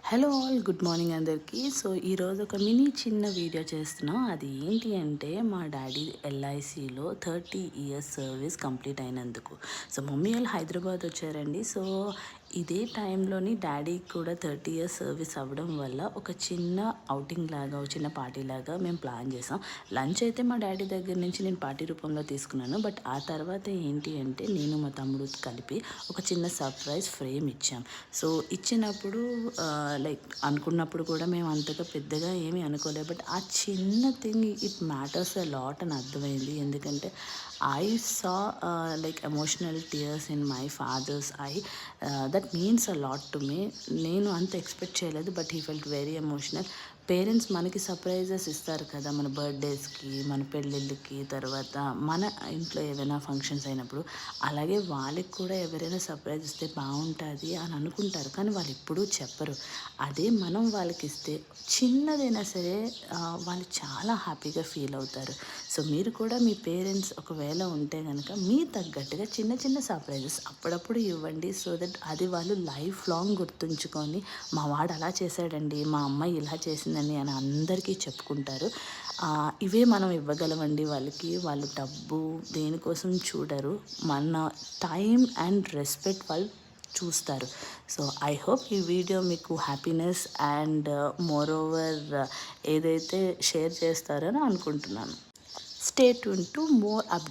Hello all, good morning అందరికీ. So ఈరోజు ఒక చిన్న వీడియో చేస్తున్నాం. అది ఏంటి అంటే మా డాడీ ఎల్ఐసిలో 30 ఇయర్స్ సర్వీస్ కంప్లీట్ అయినందుకు. సో మమ్మీ వాళ్ళు హైదరాబాద్ వచ్చారండి. సో ఇదే టైంలోని డాడీకి కూడా 30 ఇయర్స్ సర్వీస్ అవ్వడం వల్ల ఒక చిన్న అవుటింగ్ లాగా, ఒక చిన్న పార్టీ లాగా మేము ప్లాన్ చేసాం. లంచ్ అయితే మా డాడీ దగ్గర నుంచి నేను పార్టీ రూపంలో తీసుకున్నాను. బట్ ఆ తర్వాత ఏంటి అంటే నేను మా తమ్ముడు కలిపి ఒక చిన్న సర్ప్రైజ్ ఫ్రేమ్ ఇచ్చాం. సో ఇచ్చినప్పుడు లైక్ అనుకున్నప్పుడు కూడా మేము అంతగా పెద్దగా ఏమీ అనుకోలేదు. బట్ ఆ చిన్న thing it matters a lot అని అర్థమైంది. ఎందుకంటే I saw like emotional tears in my father's eye. That means a lot to me. నేను అంత ఎక్స్పెక్ట్ చేయలేదు, but he felt very emotional. Parents మనకి సర్ప్రైజెస్ ఇస్తారు కదా, మన బర్త్డేస్కి, మన పెళ్ళిళ్ళకి, తర్వాత మన ఇంట్లో ఏదైనా ఫంక్షన్స్ అయినప్పుడు. అలాగే వాళ్ళకి కూడా ఎవరైనా సర్ప్రైజ్ ఇస్తే బాగుంటుంది అని అనుకుంటారు, కానీ వాళ్ళు ఎప్పుడూ చెప్పరు. అదే మనం వాళ్ళకి ఇస్తే చిన్నదైనా సరే వాళ్ళు చాలా హ్యాపీగా ఫీల్ అవుతారు. సో మీరు కూడా మీ పేరెంట్స్ ఒకవేళ ఉంటే కనుక మీ తగ్గట్టుగా చిన్న చిన్న సర్ప్రైజెస్ అప్పుడప్పుడు ఇవ్వండి. సో దట్ అది వాళ్ళు లైఫ్ లాంగ్ గుర్తుంచుకొని మా వాడు అలా చేశాడండి, మా అమ్మాయి ఇలా చేసిందని అని అందరికీ చెప్పుకుంటారు. ఇవే మనం ఇవ్వగలమండి వాళ్ళకి. వాళ్ళు డబ్బు దేనికోసం చూడరు, మన టైం అండ్ రెస్పెక్ట్ వాళ్ళు చూస్తారు. సో ఐ హోప్ ఈ వీడియో మీకు హ్యాపీనెస్ అండ్ మోర్ ఓవర్ ఏదైతే షేర్ చేస్తారని అనుకుంటున్నాను. Stay tune to more up